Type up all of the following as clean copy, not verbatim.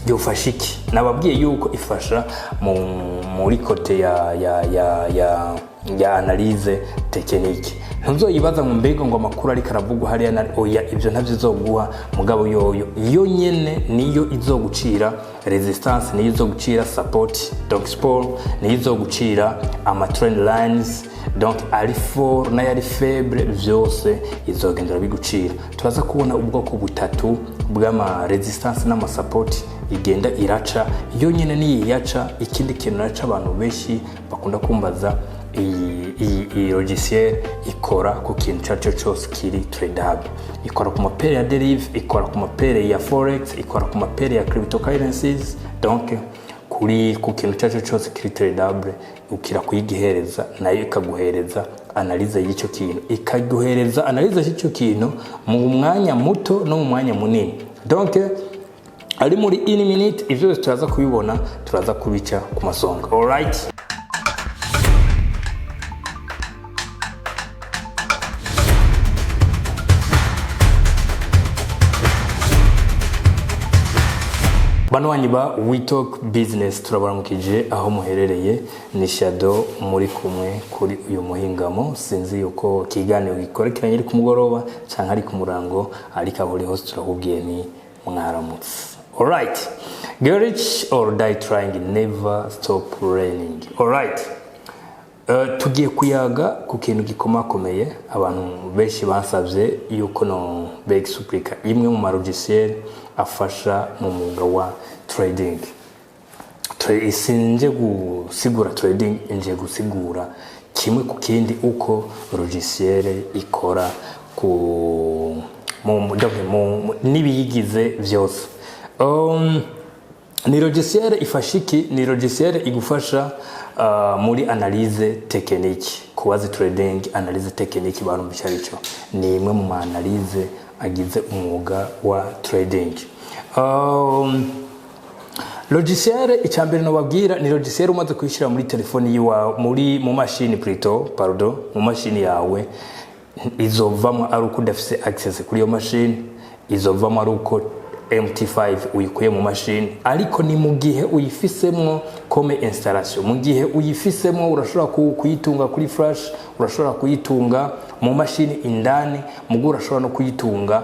yofashiki nababwiye yuko ifasha muri kote ya analyse technique ntuzoyibaza ngo mbego ngo amakuru ari karavugwa hari na oya ibyo ntavyo zoguha mugabo yo nyene niyo izogucira resistance niyo izogucira support donc sport niyo izogucira ama trend lines donc ari fort na yari faible vyose izogendera bigucira turaza kubona ubwoko butatu bw'ama resistance n'ama support igenda iraca yo nyene ni yaca ikindi kintu naca abantu benshi bakunda kumbaza iyi logiciel ikora ku kintu cyacu cyose kiri tradable ikora ku mapere ya derive ikora ku mapere ya forex ikora ku mapere ya cryptocurrencies donc ku kintu cyacu cyose kiri tradable ukira kuyigihereza nayo ikaguhereza analyze y'icyo kintu ikaguhereza analyze y'icyo kintu mu mwanya muto no mu mwanya munini donc ari muri in minute ivyo turaza kubibona turaza kubica ku masonga. All right. Bano wanyiba we talk business turabaramukije aho muherereye ni Shadow muri kumwe kuri uyu muhingamo sinzi yuko kiganiro gikorekeranye ari ku mugoroba cyangwa ari ku murango ariko aho uri hose turakubwiye ni mwaramutse. All right, get rich or die trying, never stop learning. All right, tugiye kuyaga ku kintu gikomakomeye abantu benshi basavye yuko no explica imwe mu logiciel afasha mu mwuga wa trading. Sinje gusigura trading, nje gusigura kimwe ku kindi uko logiciel ikora ku nibiyigize vyose. Ni logiciel ifashiki, ni logiciel igufasha muri analyse technique, kubaza trading analyse technique bantu bicarico ni imwe mu analyse agize umwuga wa trading. Logiciel icyambere no babwira ni logiciel umaze kwishyira muri telefone yiwa mu machine mu machine yawe izovamo ari uko udafise access kuri yo machine, izovamo ari uko MT5 uyikuye mu machine ariko ni mu gihe uyifisemo comme installation, mu gihe uyifisemo urashobora kuyitunga kuri flash, urashobora kuyitunga mu machine indani, mugo urashobora no kuyitunga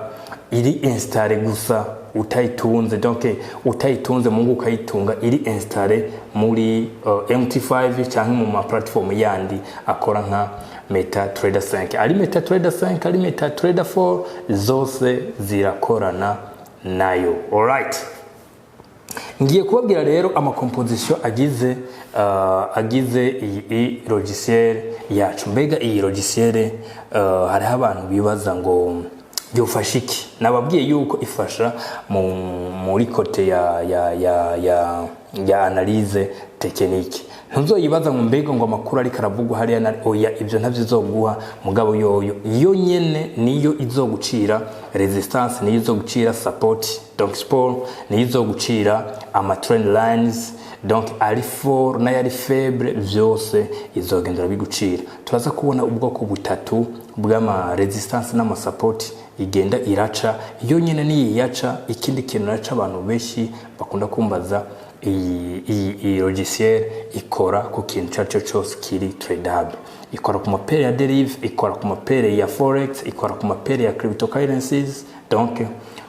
iri installe gusa utayitunze, donc utayitunze mugo ukayitunga iri installe muri MT5 cyangwa mu ma platform yandi akora nka MetaTrader 5 ari MetaTrader 5 ari MetaTrader 4 zose zirakorana nayo. All right, ngiye kubabwira rero ama composition agize iyi logiciel yacu. Mbega iyi logiciel hari abantu bibaza ngo yofashiki nababwiye yuko ifasha muri kote ya analyse technique ntuzoyibaza ngo mbego ngo amakuru ari karavugwa hari na oya ibyo ntavyo zoguha mugabo yo nyene niyo izogucira resistance niyo izogucira support donc sport niyo izogucira ama trend lines donc ari fort na yari faible vyose izogendera bigucira. Turaza kubona ubwoko butatu bw'ama resistance n'ama support igenda iraca yo nyene ni yaca ikindi kintu naca abantu benshi bakunda kumbaza iyi logiciel ikora ku kintu cyacu cyose kiri tradable ikora ku mapere ya derive ikora ku mapere ya forex ikora ku mapere ya cryptocurrencies donc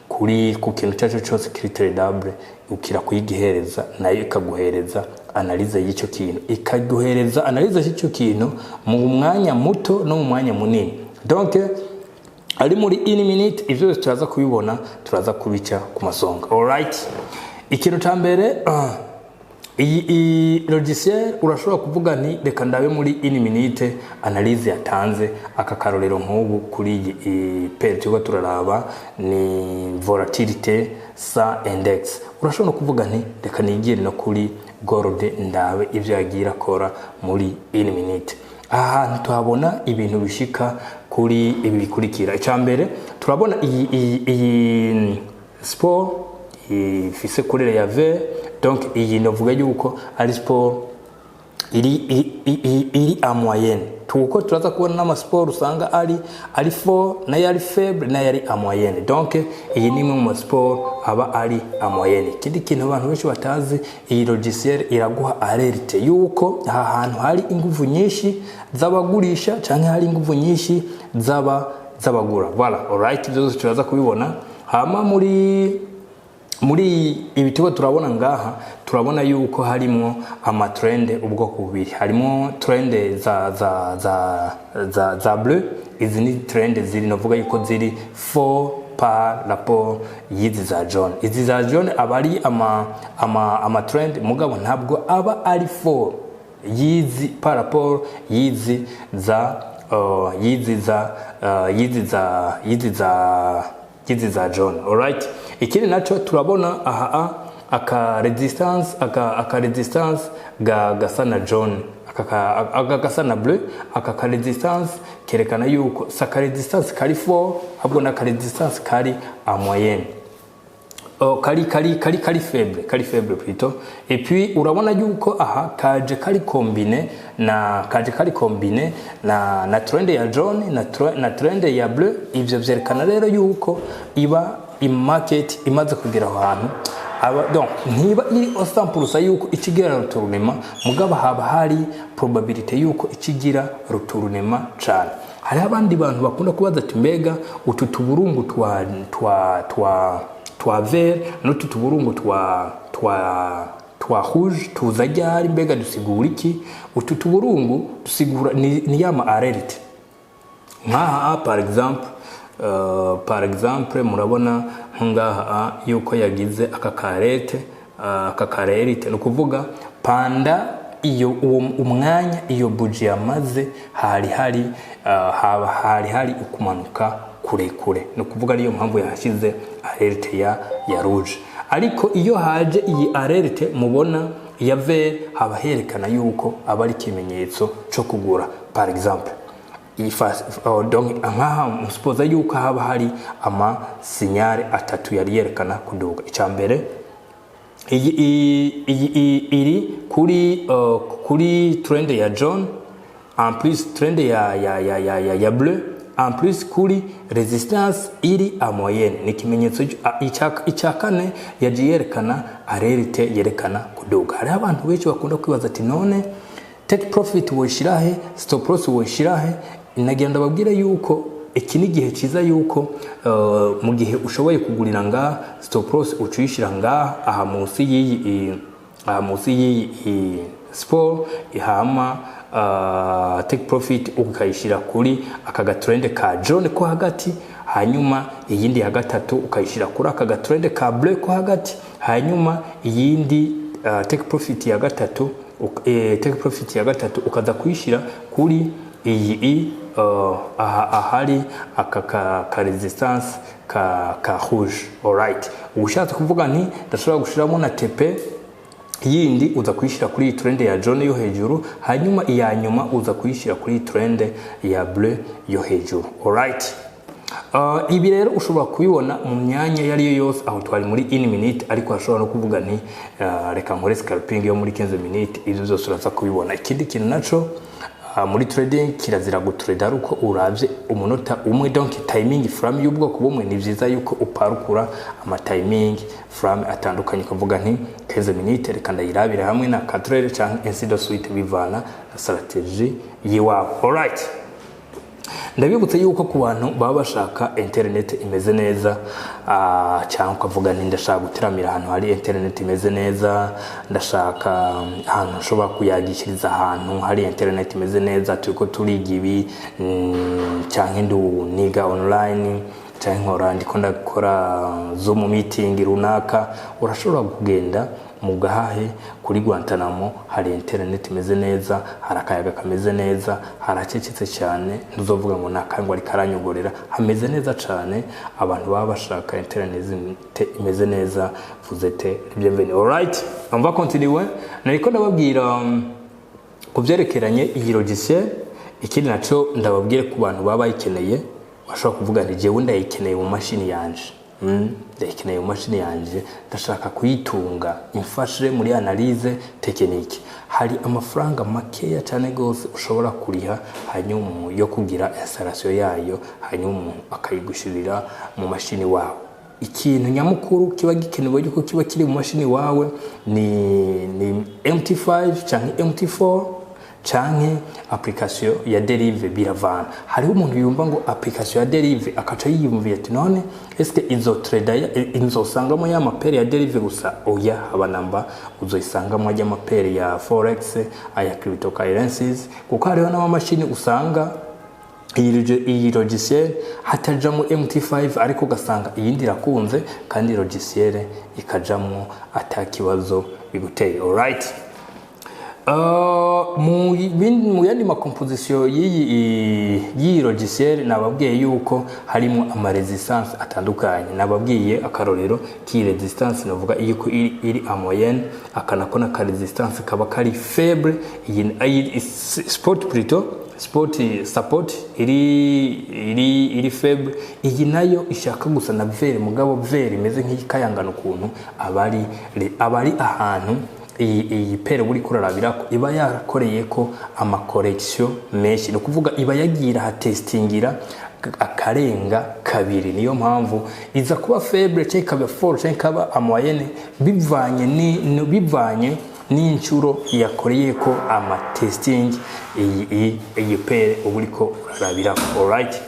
ku kintu cyacu cyose kiri tradable ukira kuyigihereza nayo ikaguhereza analyze y'icyo kintu ikaguhereza analyze y'icyo kintu mu mwanya muto no mu mwanya munini donc ari muri in minute ivyo turaza kubibona turaza kubica ku masonga. All right, ikintu cyambere iyi logiciel urashobora kuvuga ni reka ndabe muri in minute analyze yatanze aka karorero nk'ubu kuri pair cyo turaraba ni volatility sa index. Urashobora kuvuga ni reka nigire no kuri gold ndabe ivyo yagira kora muri in minute. Aha tuhabona ibintu bishika kuri ibi bikurikira. Icyambere turabona iyi sport ifise kurere ya V, donc iyi novuga yuko ari sport iri a moyenne. Tuko turaza kubona n'amasport usanga ari fort na yari faible na yari a moyenne. Donc iyi ni mu sport aba ari a moyenne. Kindi kintu abantu benshi batazi, iyi logiciel iraguha alerte yuko aha hantu hari inguvu nyinshi z'abagurisha canke hari inguvu nyinshi z'abagura. Voilà, alright, byose turaza kubibona. Hama muri ibituba turabona ngaha, turabona yuko harimo amatrende ubwoko bubiri. Harimo trende za bleu, izi ni trende ziri novuga yuko ziri fort par rapport yizi za jaune. Izi za jaune aba ari ama trend mugabo ntabwo aba ari fort yizi par rapport yizi za jaune. Alright, ikindi naco turabona aha aka resistance gasa na jaune, aka gasa na bleu, aka resistance kerekana yuko saka resistance kari fort ahubwo na resistance kari a moyenne. Kari faible plutôt. Et puis urabona yuko aha kaje kari combine na trend ya jaune na trend ya bleu. Ivyo vyerekana rero yuko iba market imaze kugira ahantu donc ntiba iri 100% yuko ikigira ruturnema, mugaba haba hari probability yuko ikigira ruturnema cyane. Hari abandi bantu bakunda kubaza ati mbega utu tuburungu twa vert n'utu tuburungu twa rouge tuza ryari, mbega dusigura iki? Utu tuburungu dusigura ni yama alerte. Nkaha par exemple murabona ngaha yuko yagize akakarete no kuvuga panda iyo umwanya iyo buji yamaze hari ukumanuka kure no kuvuga ariyo mpamvu yashize alerte ya rouge. Ariko iyo haje iyi alerte mubona ya vert haba herekana yuko aba ari kimenyetso cyo kugura. Par exemple donc nkaha musupoza yuko haba hari ama signale atatu yari yerekana kuduga. Icambere iri kuri trend ya jaune, en plus trend ya bleu, en plus kuri resistance iri a moyenne. Ni kimenyetso icyakane yaje yerekana alerte yerekana kuduga. Hari abantu benshi bakunda kwibaza ati none take profit woshirahe, stop loss woshirahe. Nagenda babwira yuko iki ni gihe ciza yuko mu gihe ushoboye kugurira nga stop loss ucuyishira nga aha munsi yi sport ihama take profit ukayishira kuri aka trend ka jaune ko hagati, hanyuma iyindi ya gatatu ukayishira kuri aka trend ka bleu ko hagati, hanyuma iyindi take profit ya gatatu ukaza kuyishira kuri iyi ahari aka resistance ka rouge. Alright, ushatse kuvuga nti ndashobora gushiramo na tepe yindi uza kuyishira kuri trend ya jaune yo hejuru, hanyuma iya nyuma uza kuyishira kuri trend ya bleu yo hejuru. Alright, ibi rero ushobora kubibona mu myanya yari yo yose aho twari muri 1 minute, ariko ashobora no kuvuga nti reka nkore scalping yo muri 15 minutes. Ibyo byose uraza kubibona. Ikindi kintu naco muri trading kirazira gutrade aruko uravye umunota umwe, donc timing frame y'ubwoko bumwe. Ni vyiza yuko uparukura ama timing frame atandukanye, kuvuga nti 15 minutes reka ndayirabira hamwe na 4 heures canke ainsi de suite bivana na strategy yiwabo. Alright, ndabibutse yuko ku bantu baba bashaka internet imeze neza, cyangwa ukavuga nti ndashaka gutiramira ahantu hari internet imeze neza, ndashaka ahantu nshobora kuyagishiriza ahantu hari internet imeze neza, turiko turiga ibi cyangwa niga online cyangwa ndiko ndakora Zoom meeting runaka, urashobora kugenda mu gahahe kuri Guantanamo. Hari internet imeze neza, hari akayaga kameze neza, haracecetse cyane, ntuzovuga ngo nakangwa ari karanyogorera, hameze neza cyane. Abantu baba bashaka internet imeze neza, vous êtes bienvenue. Alright, on va continuer. Nariko ndababwira kuvyerekeranye iyi logiciel. Ikindi naco ndababwire ku bantu baba bayikeneye, bashobora kuvuga nti jewe ndayikeneye mu mashini yanje. ndayikeneye mu mashini yanje ndashaka kuyitunga imfashe muri analyse technique. Hari amafaranga makeya cyane gose ushobora kuriha hanyuma yo kugira installation yayo hanyuma akayigushirira mu mashini wawe. Ikintu nyamukuru kiba gikenewe yuko kiba kiri mu mashini wawe ni MT5 canke MT4 canke application ya Derive biravana. Hariho umuntu yumva ngo application ya Derive akaca yiyumviye ati none eske izo trader inzosangamo ya mapere ya Derive gusa? Oya, abanamba uzoisangamo ya mapere ya forex, aya cryptocurrencies, kuko hariho n'amamashini usanga iyi logiciel hatajamo MT5 ariko gasanga iyindi irakunze kandi logiciel ikajamo atakibazo biguteye. Alright, mu yandi makomposition y'iyi logiciel nababwiye yuko harimo ama resistance atandukanye. Nababwiye akarorero ki resistance navuga yuko iri a moyenne, akanakona ka resistance kaba kari faible, iyi spot plutôt support iri faible. Iyi nayo ishaka gusa na vere mugabo vere imeze nk'ikayangana ukuntu abari ahantu iyi pere buri kurarabira ko iba yarakoreye ko ama correction menshi, no kuvuga iba yagira ha testingira akarenga kabiri. Niyo mpamvu iza kuba faible cyangwa ikaba fort cyangwa ikaba a moyenne bivanye n'incuro yakoreye ko ama testing iyi pere uburi ko urarabira. Alright,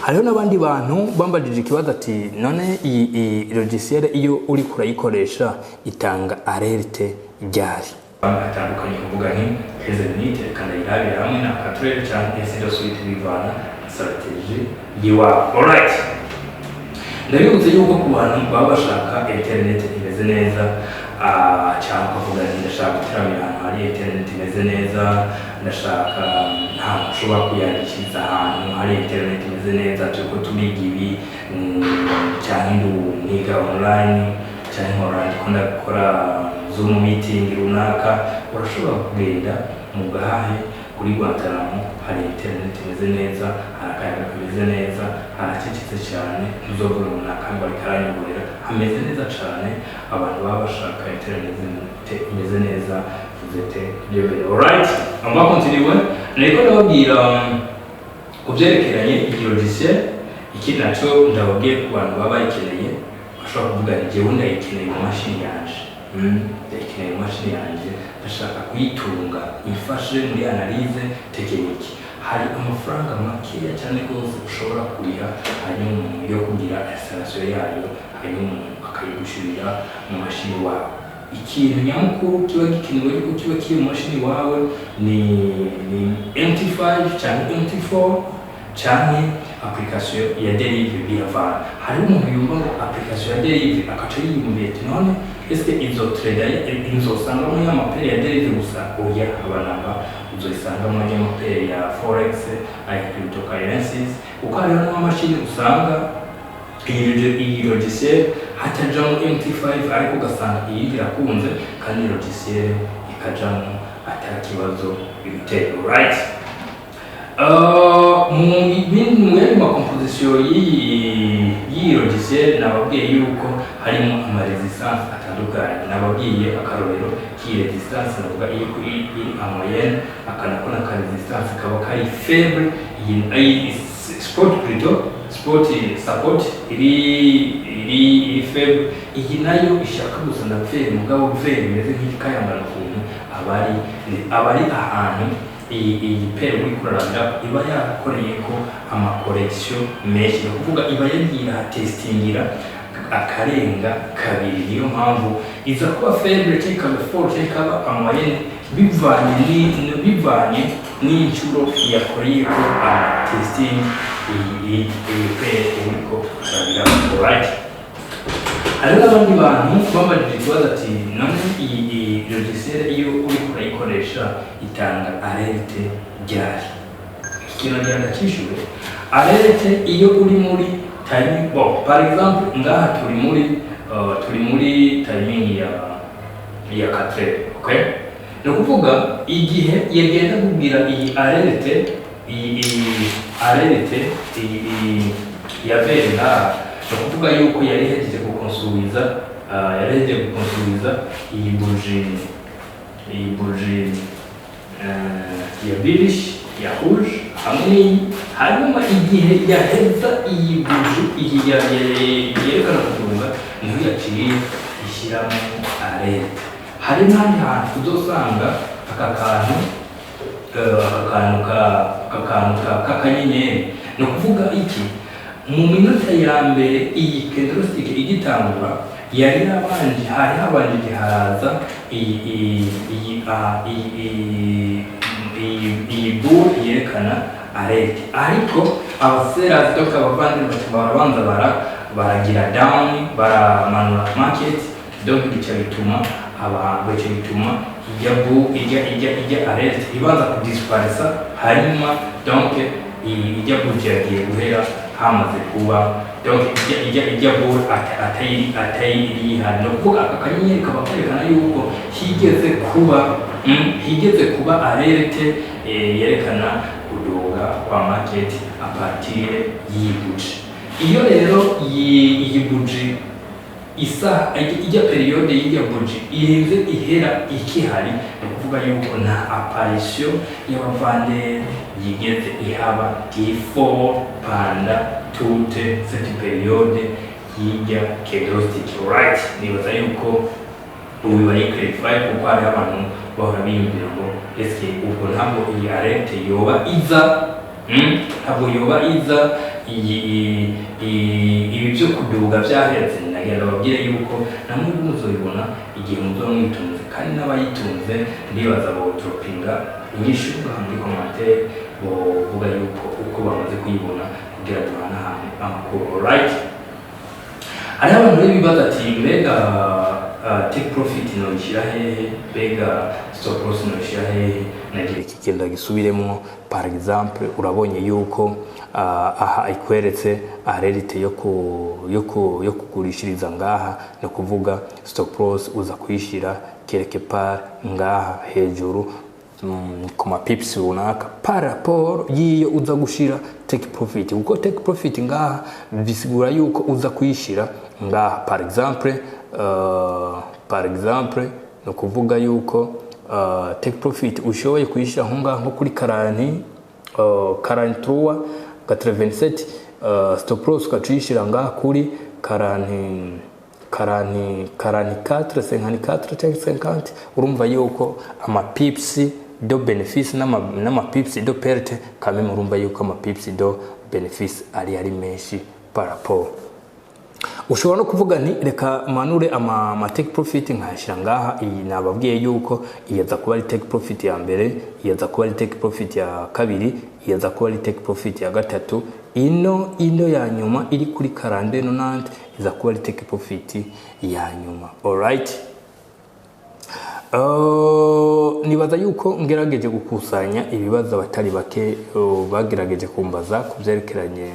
hariho n'abandi bantu bambajije ikibazo ati none iyi logiciel iyo uri kurayikoresha itanga alerte ryari? Atandukanye kuvuga nti Hezenite kandi irabira hamwe na Catrel cyangwa Essential Suite bivana strategy yiwa. Alright, ndabibutse yuko ku bantu baba bashaka internet imeze neza cyangwa kuvuga nti ndashaka gutiramira ahantu hari internet imeze neza, ndashaka ntabwo ushobora kuyandikiriza ahantu hari internet imeze neza turiko tubiga ibi cyangwa niga online cyangwa ndikunda gukora Zoom meeting runaka, urashobora kugenda mu gahahe kuri Guantanamo hari internet imeze neza, hari akayaga kameze neza, haracecetse cyane, uzobona runaka ngo arikaranyugurira hameze neza cyane. Abantu baba bashaka internet imeze neza vete level. Alright, amba continue niko ndababwira kubyerekeranye iyi logiciel. Iki naco ndababwiye ku bantu baba bayikeneye bashobora kuvuga ni jewe ndayikeneye mu mashini yanje, ndayikeneye mu mashini yanje ndashaka kuyitunga imfashe muri analyse technique. Hari amafaranga makeya cyane gose ushobora kuriha hanyuma yo kugira installation yayo hanyuma akayigushirira mu mashini wawe. Ikintu nyamukuru kiba gikenewe yuko kiba kiri mu mashini wawe ni MT5 cyangwa MT4 cyangwa application ya Derive biravana. Hari umuntu yumva ngo application ya Derive akaca yiyumviye ati none eske izo trader inzosangamo ya mapere ya Derive gusa? Oya, abanamba uzoisangamo ya mapere ya forex, aya cryptocurrencies, kuko hariho n'amamashini usanga iyi logiciel hatajamo MT5 ariko gasanga iyindi irakunze kandi logiciel ikajamo atakibazo biguteye. Right, mu yandi makomposition y'iyi logiciel nababwiye yuko harimo ama resistance atandukanye. Nababwiye akarorero ki resistance navuga yuko iri a moyenne, akanakona ka resistance kaba kari faible. Iyi spot plutôt support iri faible. Iyi nayo ishaka gusa na vere mugabo vere imeze nk'ikayangana ukuntu abari ahantu iyi pere uri kurarabira iba yarakoreye ko ama correction menshi, no kuvuga iba yagira testingira akarenga kabiri. Niyo mpamvu iza kuba faible cyangwa ikaba fort cyangwa ikaba a moyenne bivanye n'incuro yakoreye ko ama testing iyi pere uri ko kurarabira. Alright, hari n'abandi bantu bambajije ikibazo ati none iyi logiciel iyo uri kurayikoresha itanga alerte ryari? Ikintu cyandikishijwe alerte iyo uri muri timing. Par exemple ngaha turi muri timing ya Catrel. Okay, no kuvuga igihe yagenda kubwira iyi alerte ya vere no kuvuga yuko yari hejeje gukonsuliza iyi buji ya birish ya rouge hamwe hanyuma igihe yaheza iyi buji iyi yerekana kudunga niho yaciye ishyiramo arete. Hari n'ahandi hantu uzosanga aka kantu k'akanyenyeri. Ni ukuvuga iki, mu minota ya mbere iyi candlestick igitangura hari habanje haraza iyi boule yerekana arete, ariko abasellers doka abavandimwe barabanza baragira down, baramanura market, donc bica bituma ijya arete ibanza kudisparisa, hanyuma donc ijya buji yagiye guhera hamaze kuba donc ijya boule atayirihari. No kuvuga aka kanyenyeri kaba kerekana yuko higeze kuba arete yerekana kuduga kwa market a partir y'iyi buji. Iyo rero iyi buji ijya periode y'ijya buji irenze ihera ikihari, no kuvuga yuko nta apparition y'abavandere yigeze ihaba before panda toute cette periode y'ijya candlestick, right? Nibaza yuko ubu bari clarify kuko hari abantu bahora biyumvira ngo eske ubwo ntabwo iyi arete yoba iza ibi byo kuduga byahetse. Nagenda babwire yuko namwe muzobibona igihe muzomwitunze, kandi n'abayitunze ndibaza bo droppinga inyishu muri commentaire bovuga yuko uko bamaze kuyibona kugira duhanahane amakuru. Alright, hari abantu bibaza ati mbega take profit no ishyira hehe, mbega stop loss no ishyira hehe. Nagira iki kenda gisubiremo. Par exemple urabonye yuko aha ikweretse arete yo kugurishiriza ngaha, no kuvuga stop loss uza kuyishira quelque part ngaha hejuru ku mapips runaka par rapport yiyo uza gushira take profit. Uko take profit ngaha bisigura yuko uza kuyishira ngaha. Par exemple no kuvuga yuko take profit ushoboye kuyishira nko kuri 43.87, stop loss ukacishira ngaha kuri 44.50. urumva yuko amapips do benefice n'amapips do perte kame, murumva yuko amapips do benefice ari menshi par rapport. Ushobora no kuvuga nti reka manure ama take profit nkashira ngaha. Iyi nababwiye yuko iyaza kuba ari take profit ya mbere, iyaza kuba ari take profit ya kabiri, iyaza kuba ari take profit ya gatatu, ino ya nyuma iri kuri 42.90 iza kuba ari take profit ya nyuma. Alright, nibaza yuko ngerageje gukusanya ibibazo abatari bake bagerageje kumbaza kubyerekeranye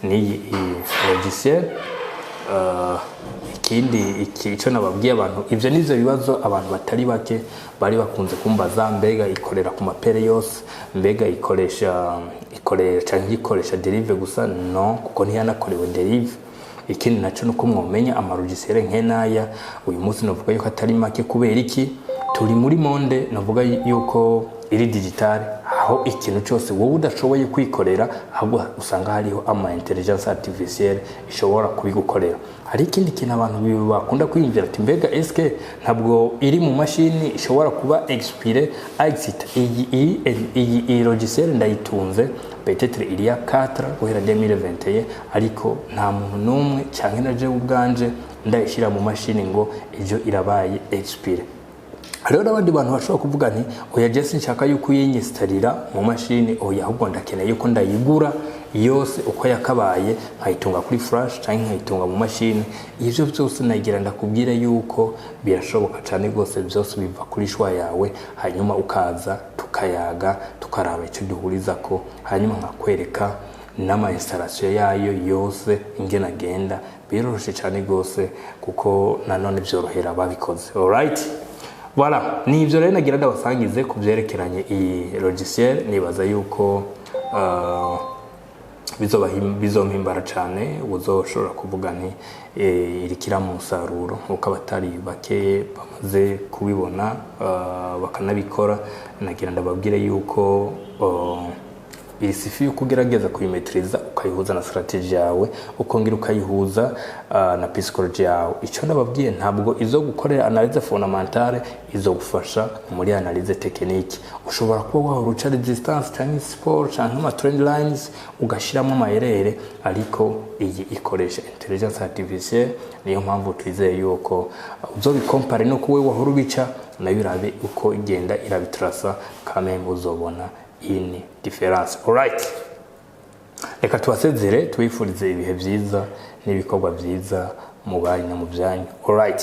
n'iyi logiciel. Ikindi icyo nababwiye abantu, ivyo nizo bibazo abantu batari bake bari bakunze kumbaza, mbega ikorera ku mapere yose, mbega ikoresha derive gusa. No, kuko ntiyanakorewe derive. Ikindi naco nuko mwomenya amarogisiere nkenaya uyu munsi navuga yuko atari make. kubera iki? Turi muri monde navuga yuko iri digital, aho ikintu cyose wowe udashoboye kwikorera ahubwo usanga hariho ama intelligence artificielle ishobora kubigukorera. Hari ikindi kintu abantu bakunda kwiyumvira ati mbega eske ntabwo iri mu mashini ishobora kuba expire exit. iyi logiciel ndayitunze peut-être il y a 4 guhera 2021, ariko nta muntu numwe cyangwa naje ubwanje ndayishira mu mashini ngo ejo irabaye expire. Rero abandi bantu bashobora kuvuga nti oya Jesse nshaka yuko yinyestarira mu mashini, oya ahubwo ndakeneye yuko ndayigura yose uko yakabaye nkayitunga kuri flash cyangwa nkayitunga mu mashini. Ivyo byose nagira ndakubwira yuko birashoboka cyane gose, byose biva kuri shwa yawe, hanyuma ukaza tukayaga tukaraba icyo duhuriza ko, hanyuma nkakwereka n'ama installation yayo yose ingena agenda. Biroroshye cyane gose kuko nanone byorohera babikoze. Alright, voilà, ni ivyo rero nagira ndabasangize kubyerekeranye iyi logiciel. Nibaza yuko bizompimbara cyane uzoshobora kuvuga nti irikira mu musaruro uko abatari bake bamaze kubibona bakanabikora. Nagira ndababwire yuko irisifi yuko ugerageza kuyimetriza ukayihuza na strategy yawe ukongera ukayihuza na psychology yawe. Icyo ndababwiye ntabwo izo gukorera analyse fondamentale, izo gufasha muri analyse technique. Ushobora kuba wahora uca resistance cyangwa sport cyangwa ama trend lines ugashiramo amayerere, ariko iyi ikoresha intelligence artificielle. Niyo mpamvu twizeye yuko uzobicompare no kuwe wahora ubica nayo irabe uko igenda irabitrasa kame uzobona ini difference. Alright, reka tubasezere tubifurize ibihe byiza n'ibikorwa byiza mu bari na mu byanyu. Alright.